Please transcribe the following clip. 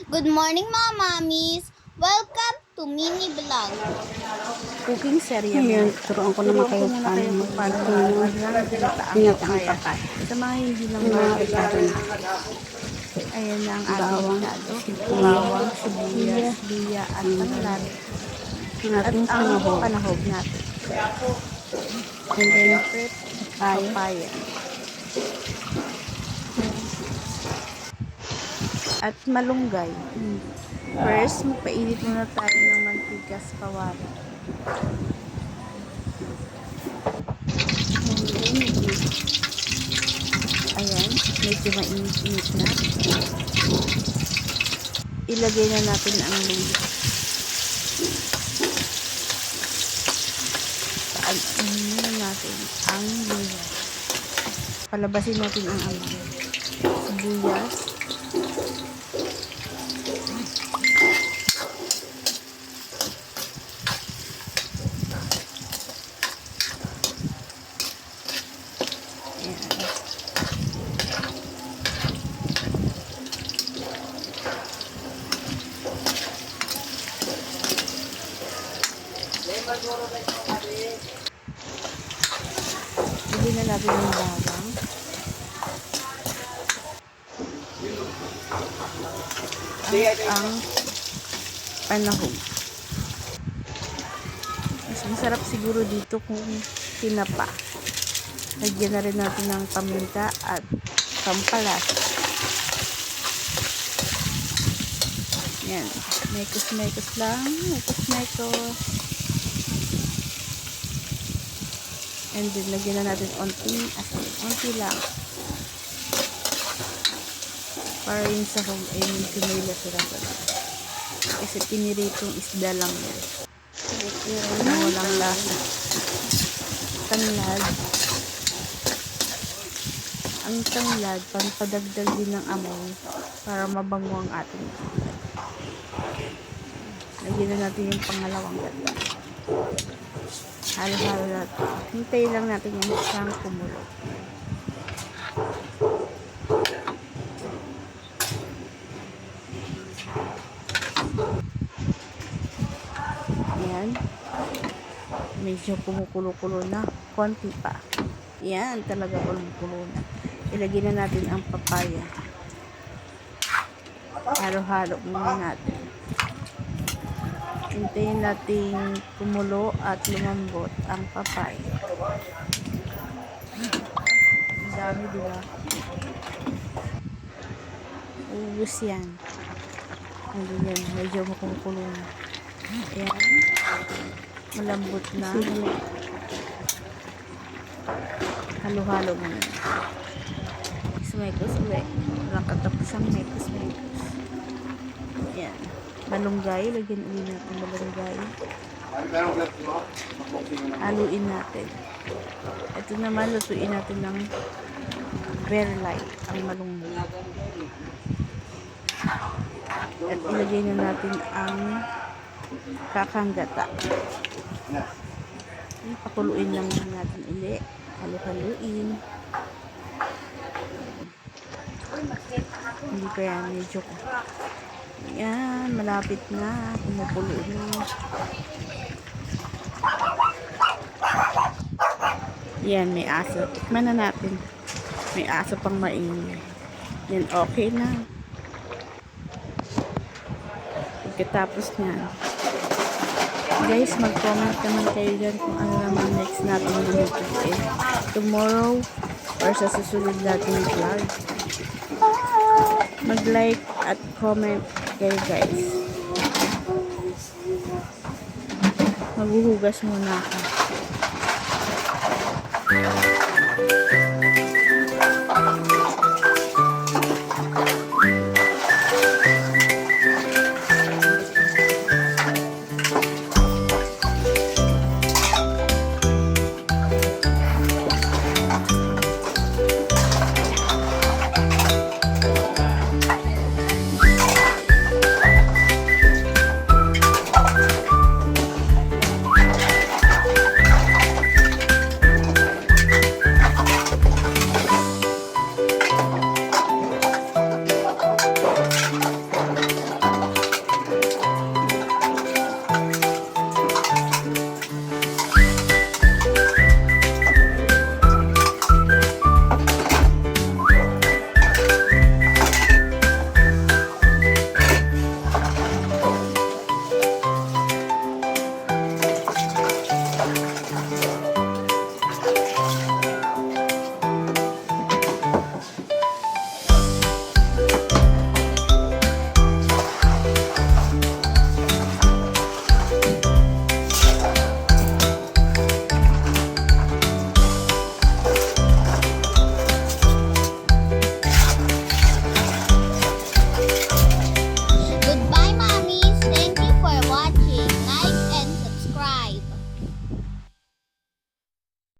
Good morning mga mamis! Welcome to mini vlog. Cooking serye mo. Ngayon, turuan ko naman kayo Muna kayo kung paano maglang ginataang ang papaya. papay. Sa mga hindi lang Mga marunong, regalo. ayan na ang Bawang, ating regalo. sibuyas, Bawang, sibuyas, luya, at tanglad. ang At ating ang panahon. panahog natin. And then, Fruit, papaya. papaya. At malunggay. First, magpainit muna tayo ng mantika sa kawali. Ayan, medyo mainit-init na. Ilagay na natin ang luya. Ano na natin ang luya. Palabasin natin ang amoy. Sibuyas. Ayan. Hindi na natin yung bawang. At ang panahon. Mas masarap siguro dito kung tinapa. Lagyan na rin natin ng paminta at pampalasa. Yan. Mekos-mekos lang. Mekos-mekos. And then, lagyan na natin onting asin. Onti lang. Para yung sahog ay medyo may lasura-sura. Kasi piniritong isda lang yan. Na walang lasa. Tanglad. Ang tanglad, pampadagdag din ng amoy para mabango ang ating tanglad. Lagyan na natin yung pangalawang gata. Halo-halo natin. Hintayin lang natin yung siyang kumulo. Ayan. Medyo kumukulo-kulo na. Konti pa. Ayan, talaga kulong-kulo na. Ilagay na natin ang papaya. Halo-halo muna natin. Hintayin natin kumulo at lumambot ang papaya. Ang dami, diba? Ubus yan. Hindi yan. Medyo makumukulo na. Ayan. Malambot na. Halo-halo muna. Mekos ulit. Walang katapusang mekos-mekos. Ayan. Malunggay. Lagyan ulit natin malunggay. Haluin natin. Ito naman, lutuin natin ng very light ang malunggay. At ilagay na natin ang kakanggata. Pakuluin lang natin ulit. Halu-haluin. Hindi pa yan, medyo yan, malapit na, kumukulo na. Yan, may aso. Tikman na natin. May aso pang maingay. Yan, okay na. Pagkatapos niyan, guys, mag-comment naman kayo dyan kung ano naman next natin lulutuin. Tomorrow or sa susunod natin vlog. Mag-like at comment kayo, guys. Maghuhugas muna ako.